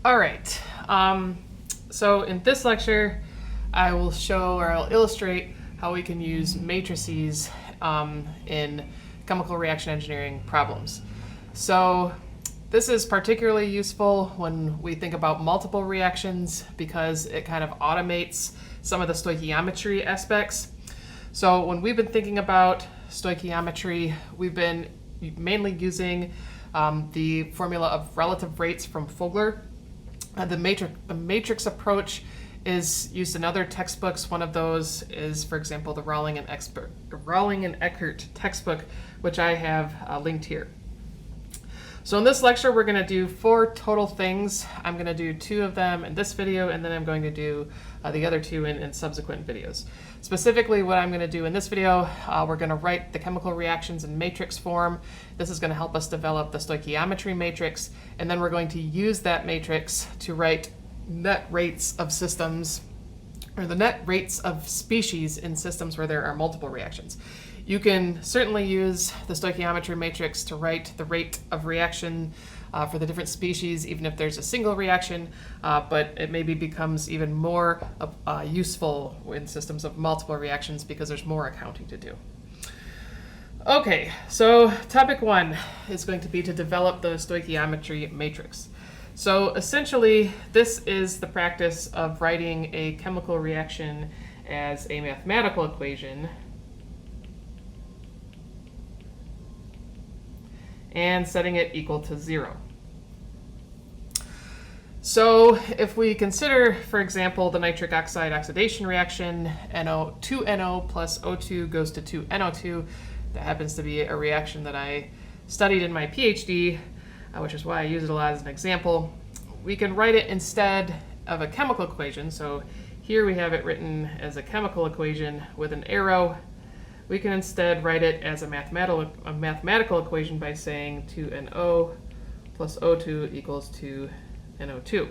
All right. So in this lecture, I will show or I'll illustrate how we can use matrices in chemical reaction engineering problems. So this is particularly useful when we think about multiple reactions because it kind of automates some of the stoichiometry aspects. So when we've been thinking about stoichiometry, we've been mainly using the formula of relative rates from Fogler. The matrix approach is used in other textbooks. One of those is, for example, the Rowling and Eckert textbook, which I have linked here. So in this lecture, we're going to do 4 total things. I'm going to do 2 of them in this video, and then I'm going to do the other 2 in subsequent videos. Specifically, what I'm going to do in this video, we're going to write the chemical reactions in matrix form. This is going to help us develop the stoichiometry matrix, and then we're going to use that matrix to write net rates of systems, or the net rates of species in systems where there are multiple reactions. You can certainly use the stoichiometry matrix to write the rate of reaction for the different species, even if there's a single reaction, but it maybe becomes even more useful in systems of multiple reactions because there's more accounting to do. Okay, so topic 1 is going to be to develop the stoichiometry matrix. So essentially, this is the practice of writing a chemical reaction as a mathematical equation and setting it equal to 0. So if we consider, for example, the nitric oxide oxidation reaction, 2NO plus O2 goes to 2NO2. That happens to be a reaction that I studied in my PhD, which is why I use it a lot as an example. We can write it instead of a chemical equation. So here we have it written as a chemical equation with an arrow. We can instead write it as a mathematical equation by saying 2NO plus O2 equals 2NO2.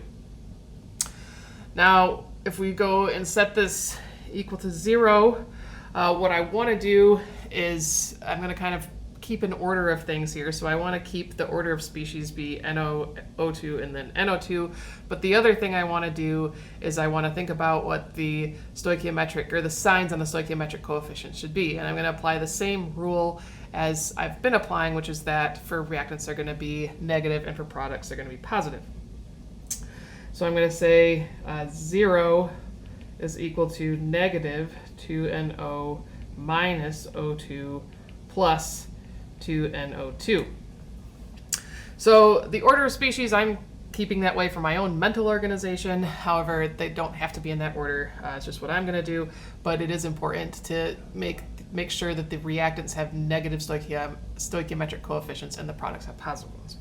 Now, if we go and set this equal to 0, what I want to do is I'm going to kind of keep an order of things here. So I want to keep the order of species be NO, O2, and then NO2. But the other thing I want to do is I want to think about what the stoichiometric, or the signs on the stoichiometric coefficient should be. And I'm going to apply the same rule as I've been applying, which is that for reactants they're going to be negative and for products they're going to be positive. So I'm going to say 0 is equal to negative 2NO minus O2 plus 2NO2. So the order of species, I'm keeping that way for my own mental organization. However, they don't have to be in that order. It's just what I'm going to do. But it is important to make sure that the reactants have negative stoichiometric coefficients and the products have positive ones.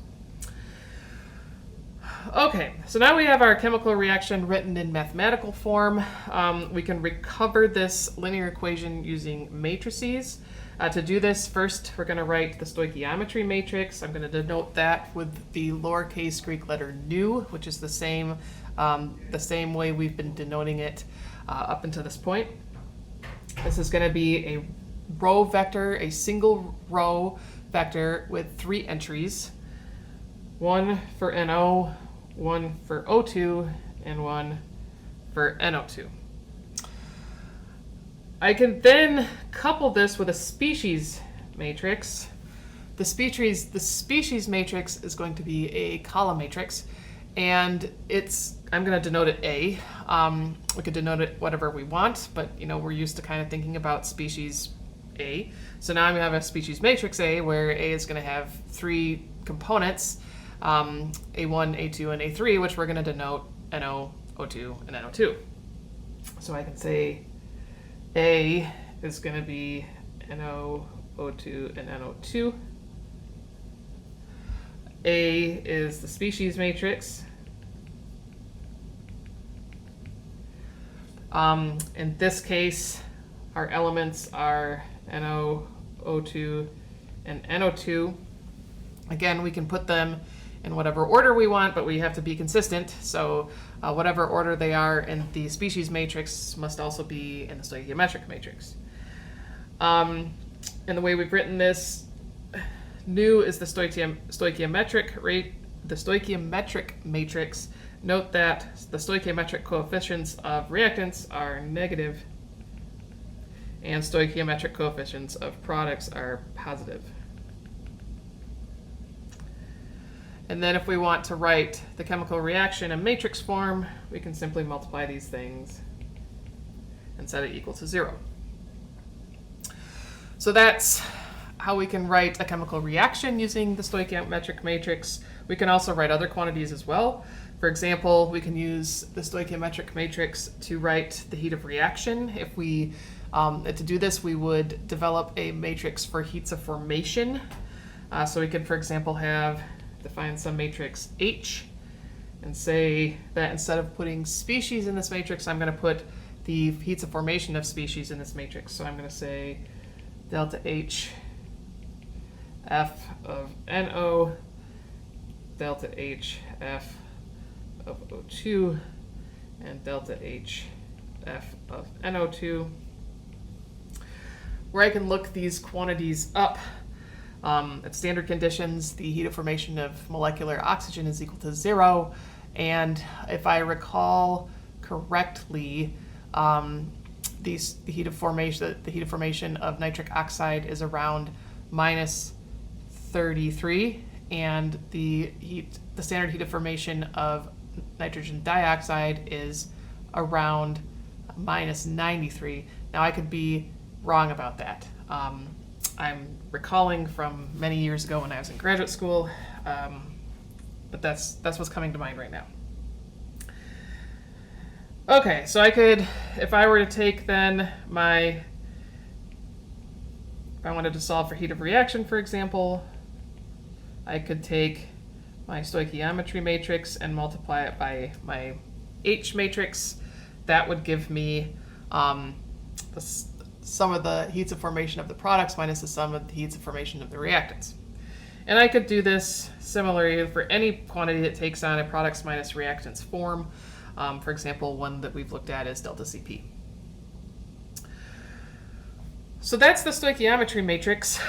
Okay, so now we have our chemical reaction written in mathematical form. We can recover this linear equation using matrices. To do this, first we're going to write the stoichiometry matrix. I'm going to denote that with the lowercase Greek letter nu, which is the same way we've been denoting it up until this point. This is going to be a row vector, a single row vector with 3 entries. 1 for NO, 1 for O2, and 1 for NO2. I can then couple this with a species matrix. The species matrix is going to be a column matrix, and I'm going to denote it A. We could denote it whatever we want, but we're used to kind of thinking about species A. So now I'm going to have a species matrix A, where A is going to have 3 components, A1, A2, and A3, which we're going to denote NO, O2, and NO2. So I can say A is going to be NO, O2, and NO2. A is the species matrix. In this case, our elements are NO, O2, and NO2. Again, we can put them in whatever order we want, but we have to be consistent. So whatever order they are in the species matrix must also be in the stoichiometric matrix. And the way we've written this, nu is the stoichiometric matrix Note that the stoichiometric coefficients of reactants are negative and stoichiometric coefficients of products are positive. And then if we want to write the chemical reaction in matrix form, we can simply multiply these things and set it equal to 0. So that's how we can write a chemical reaction using the stoichiometric matrix. We can also write other quantities as well. For example, we can use the stoichiometric matrix to write the heat of reaction. If we, to do this, we would develop a matrix for heats of formation. So we could, for example, define some matrix H and say that instead of putting species in this matrix, I'm going to put the heats of formation of species in this matrix. So I'm going to say delta H F of NO, delta H F of O2, and delta H F of NO2, where I can look these quantities up. At standard conditions, the heat of formation of molecular oxygen is equal to 0, and if I recall correctly, the heat of formation of nitric oxide is around minus 33, and the standard heat of formation of nitrogen dioxide is around minus 93. Now I could be wrong about that. I'm recalling from many years ago when I was in graduate school, but that's what's coming to mind right now. Okay, so I could, if I were to take then if I wanted to solve for heat of reaction, for example, I could take my stoichiometry matrix and multiply it by my H matrix. That would give me the sum of the heats of formation of the products minus the sum of the heats of formation of the reactants. And I could do this similarly for any quantity that takes on a products minus reactants form. For example, one that we've looked at is delta Cp. So that's the stoichiometry matrix.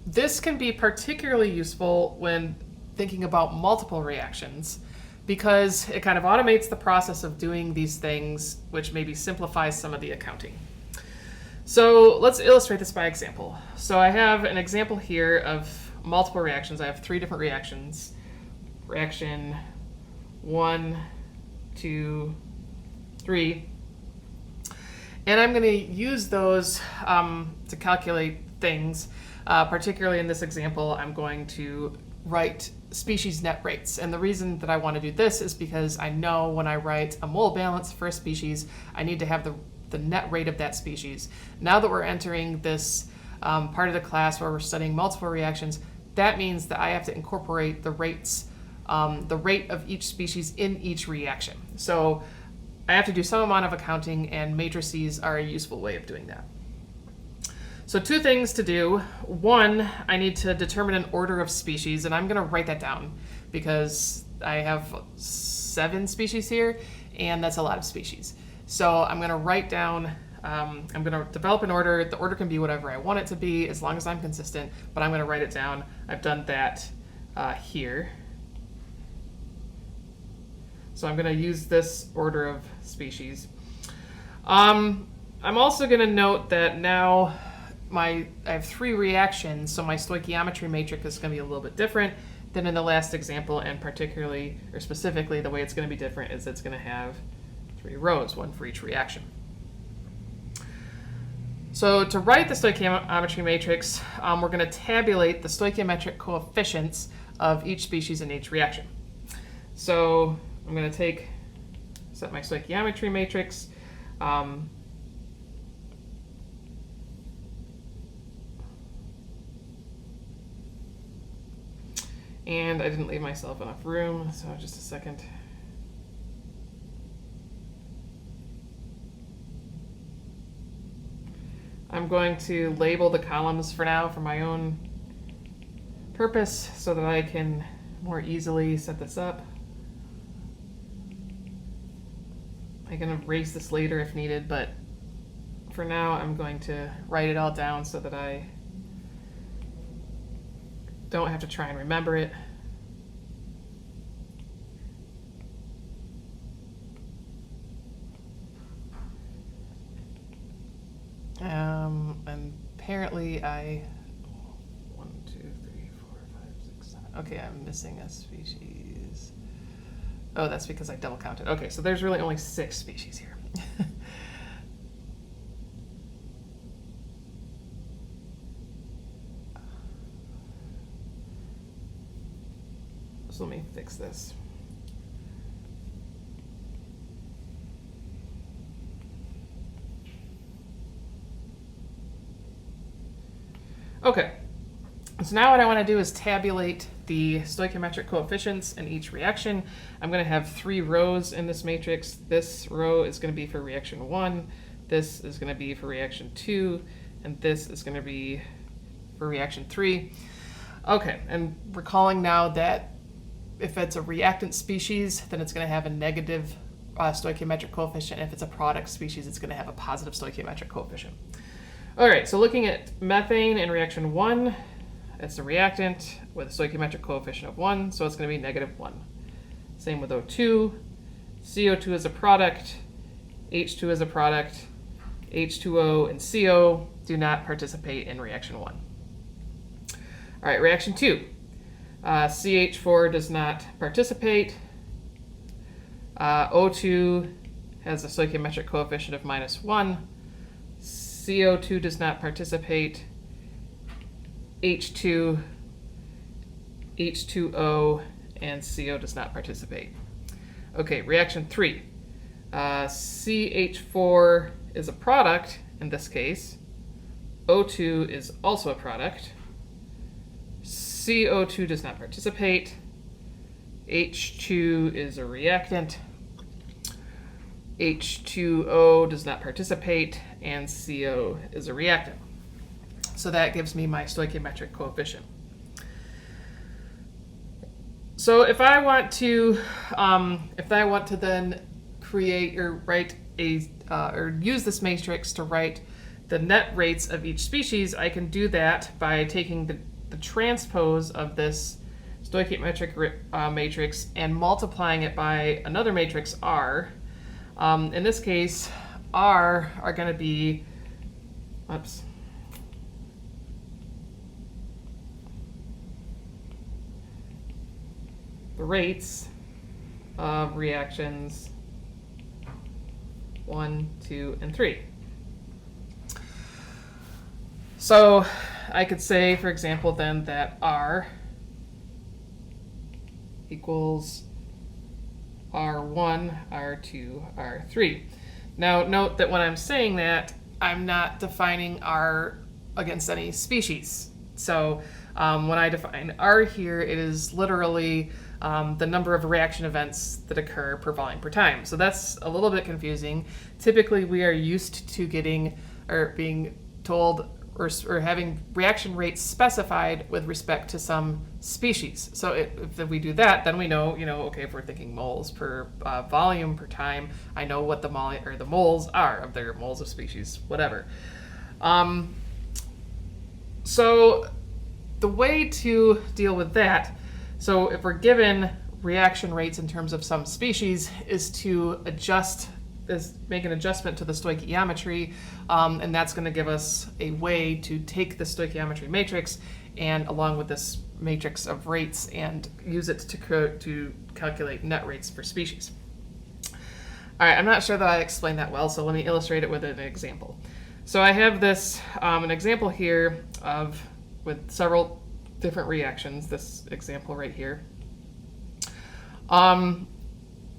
This can be particularly useful when thinking about multiple reactions, because it kind of automates the process of doing these things, which maybe simplifies some of the accounting. So let's illustrate this by example. So I have an example here of multiple reactions. I have 3 different reactions. Reaction 1, 2, 3. And I'm going to use those to calculate things. Particularly in this example, I'm going to write species net rates. And the reason that I want to do this is because I know when I write a mole balance for a species, I need to have the net rate of that species. Now that we're entering this part of the class where we're studying multiple reactions, that means that I have to incorporate the rates, the rate of each species in each reaction. So I have to do some amount of accounting, and matrices are a useful way of doing that. So 2 things to do. 1, I need to determine an order of species, and I'm going to write that down because I have 7 species here, and that's a lot of species. So I'm going to write down, I'm going to develop an order. The order can be whatever I want it to be as long as I'm consistent, but I'm going to write it down. I've done that here. So I'm going to use this order of species. I'm also going to note that now I have 3 reactions, so my stoichiometry matrix is going to be a little bit different than in the last example, and particularly, or specifically, the way it's going to be different is it's going to have 3 rows, 1 for each reaction. So to write the stoichiometry matrix, we're going to tabulate the stoichiometric coefficients of each species in each reaction. So I'm going to set my stoichiometry matrix. And I didn't leave myself enough room, so just a second. I'm going to label the columns for now for my own purpose so that I can more easily set this up. I can erase this later if needed, but for now I'm going to write it all down so that I don't have to try and remember it. And apparently 1, 2, 3, 4, 5, 6, 7. Okay, I'm missing a species. Oh, that's because I double counted. Okay, so there's really only 6 species here. So let me fix this. Okay, so now what I want to do is tabulate the stoichiometric coefficients in each reaction. I'm going to have 3 rows in this matrix. This row is going to be for reaction 1, this is going to be for reaction 2, and this is going to be for reaction 3. Okay, and recalling now that if it's a reactant species, then it's going to have a negative stoichiometric coefficient. If it's a product species, it's going to have a positive stoichiometric coefficient. All right, so looking at methane in reaction 1, it's a reactant with a stoichiometric coefficient of 1, so it's going to be -1. Same with O2. CO2 is a product, H2 is a product, H2O and CO do not participate in reaction 1. All right, reaction 2. CH4 does not participate. O2 has a stoichiometric coefficient of -1. CO2 does not participate. H2, H2O, and CO does not participate. Okay, reaction 3. CH4 is a product in this case. O2 is also a product. CO2 does not participate. H2 is a reactant. H2O does not participate, and CO is a reactant. So that gives me my stoichiometric coefficient. So if I want to then create or write or use this matrix to write the net rates of each species, I can do that by taking the transpose of this stoichiometric matrix and multiplying it by another matrix R. In this case, R are going to be, the rates of reactions 1, 2, and 3. So I could say, for example, then that R equals R1, R2, R3. Now note that when I'm saying that, I'm not defining R against any species. So when I define R here, it is literally the number of reaction events that occur per volume per time. So that's a little bit confusing. Typically we are used to getting or being told or having reaction rates specified with respect to some species. So if we do that, then we know, okay, if we're thinking moles per volume per time, I know what the moles are of their moles of species, whatever. So the way to deal with that, so if we're given reaction rates in terms of some species, is to make an adjustment to the stoichiometry, and that's going to give us a way to take the stoichiometry matrix and along with this matrix of rates and use it to calculate net rates for species. All right, I'm not sure that I explained that well, so let me illustrate it with an example. So I have this an example here with several different reactions, this example right here.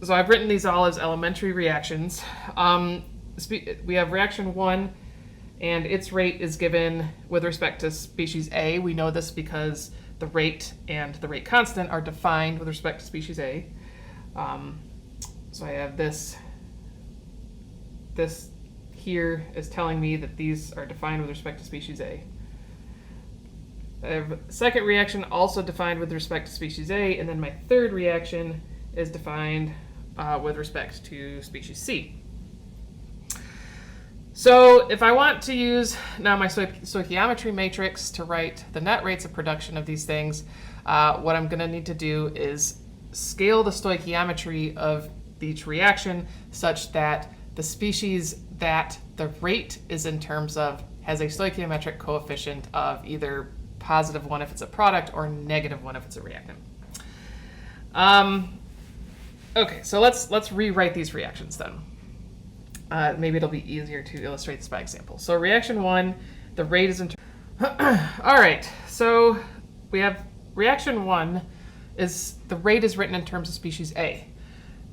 So I've written these all as elementary reactions. We have reaction 1, and its rate is given with respect to species A. We know this because the rate and the rate constant are defined with respect to species A. So I have this here is telling me that these are defined with respect to species A. I have a second reaction also defined with respect to species A, and then my third reaction is defined with respect to species C. So if I want to use now my stoichiometry matrix to write the net rates of production of these things, what I'm going to need to do is scale the stoichiometry of each reaction such that the species that the rate is in terms of, has a stoichiometric coefficient of either +1 if it's a product or -1 if it's a reactant. Okay, so let's rewrite these reactions then. Maybe it'll be easier to illustrate this by example. So reaction 1, the rate is in all right, so we have reaction 1 is the rate is written in terms of species A.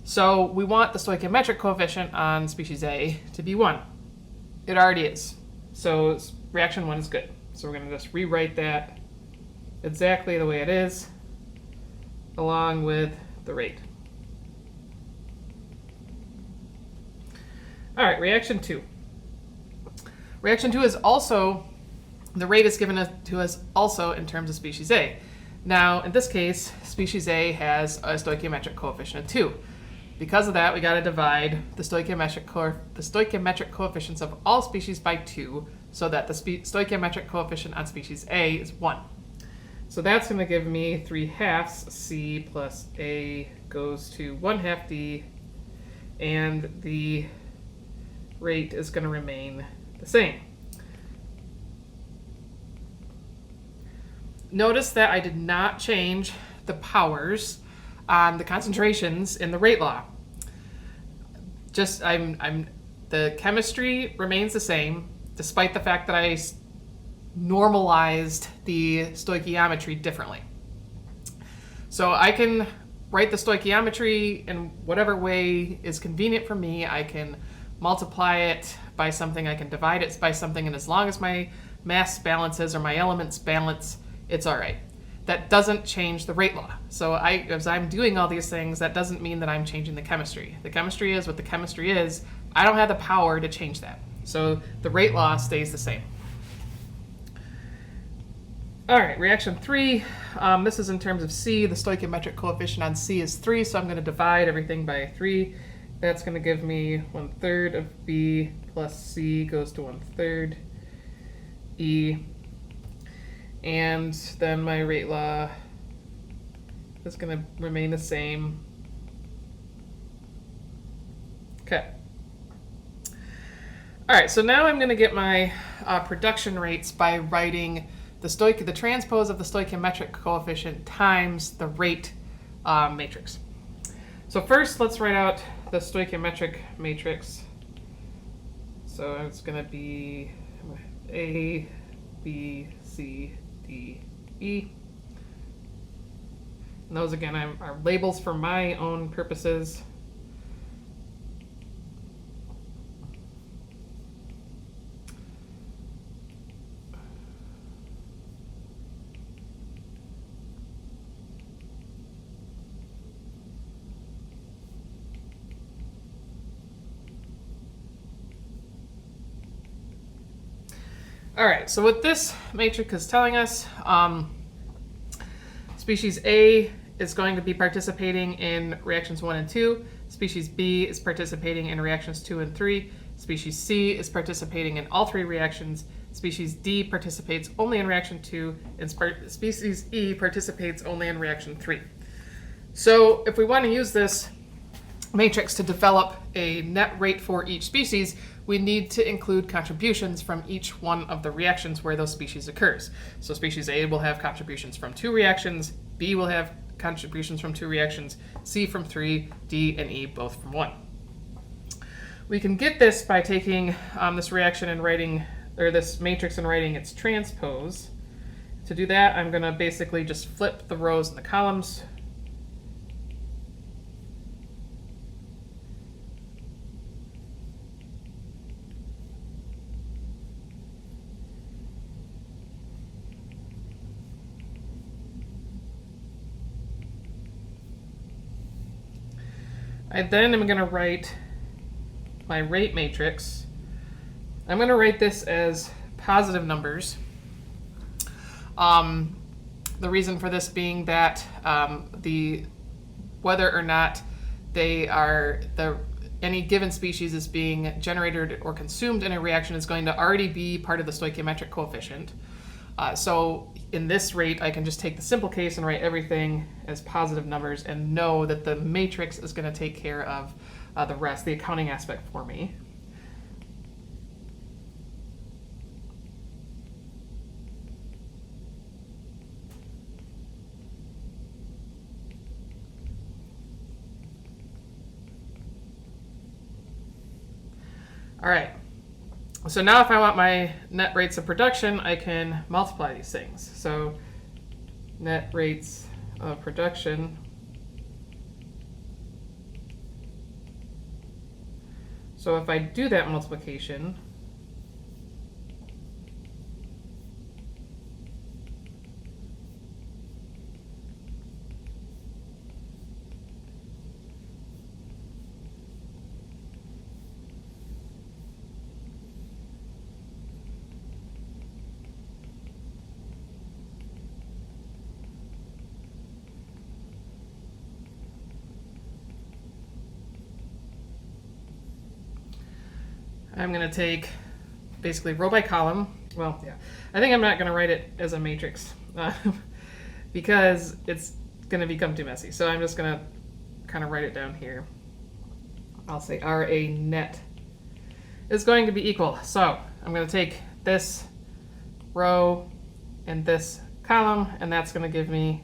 So we want the stoichiometric coefficient on species A to be 1. It already is. So reaction 1 is good. So we're going to just rewrite that exactly the way it is, along with the rate. All right, reaction 2. Reaction 2 is also, the rate is given to us also in terms of species A. Now, in this case, species A has a stoichiometric coefficient of 2. Because of that, we got to divide the stoichiometric coefficients of all species by 2, so that the stoichiometric coefficient on species A is 1. So that's going to give me 3/2 C plus A goes to 1/2 D, and the rate is going to remain the same. Notice that I did not change the powers on the concentrations in the rate law. Just the chemistry remains the same, despite the fact that I normalized the stoichiometry differently. So I can write the stoichiometry in whatever way is convenient for me. I can multiply it by something, I can divide it by something, and as long as my mass balances or my elements balance, it's all right. That doesn't change the rate law. So as I'm doing all these things, that doesn't mean that I'm changing the chemistry. The chemistry is what the chemistry is. I don't have the power to change that. So the rate law stays the same. All right, reaction 3. This is in terms of C. The stoichiometric coefficient on C is 3, so I'm going to divide everything by 3. That's going to give me 1/3 of B plus C goes to 1/3 E. And then my rate law is going to remain the same. Okay. All right, so now I'm going to get my production rates by writing the transpose of the stoichiometric coefficient times the rate matrix. So first, let's write out the stoichiometric matrix. So it's going to be A, B, C, D, E. And those, again, are labels for my own purposes. All right, so what this matrix is telling us, species A is going to be participating in reactions 1 and 2. Species B is participating in reactions 2 and 3. Species C is participating in all 3 reactions. Species D participates only in reaction 2, and species E participates only in reaction 3. So if we want to use this matrix to develop a net rate for each species, we need to include contributions from each one of the reactions where those species occurs. So species A will have contributions from 2 reactions, B will have contributions from 2 reactions, C from 3, D and E both from 1. We can get this by taking this reaction and writing, or this matrix and writing its transpose. To do that, I'm going to basically just flip the rows and the columns. I then am going to write my rate matrix. I'm going to write this as positive numbers. The reason for this being that whether or not any given species is being generated or consumed in a reaction is going to already be part of the stoichiometric coefficient. So in this rate, I can just take the simple case and write everything as positive numbers and know that the matrix is going to take care of the rest, the accounting aspect for me. All right. So now if I want my net rates of production, I can multiply these things. So net rates of production. So if I do that multiplication, I'm going to take basically row by column. Well, yeah, I think I'm not going to write it as a matrix because it's going to become too messy. So I'm just going to kind of write it down here. I'll say RA net is going to be equal. So I'm going to take this row and this column, and that's going to give me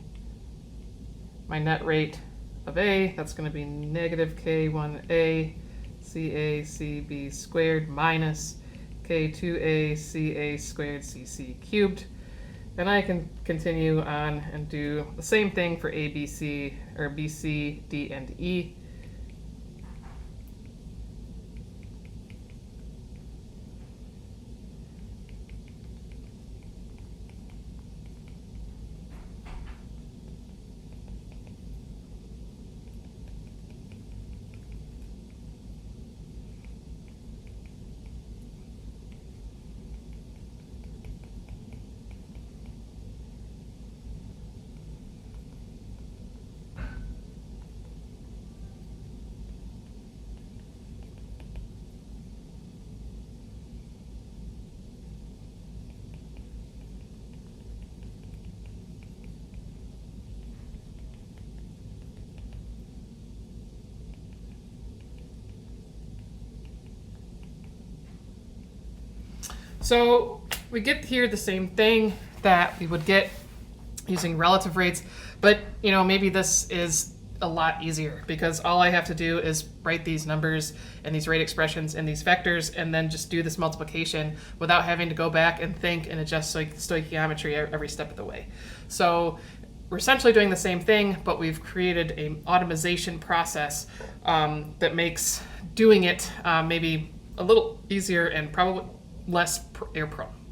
my net rate of A. That's going to be negative K1A CACB squared minus K2A CA squared CC cubed. Then I can continue on and do the same thing for A, B, C, or B, C, D, and E. So we get here the same thing that we would get using relative rates, but maybe this is a lot easier because all I have to do is write these numbers and these rate expressions and these vectors and then just do this multiplication without having to go back and think and adjust stoichiometry every step of the way. So we're essentially doing the same thing, but we've created an automation process that makes doing it maybe a little easier and probably less error prone.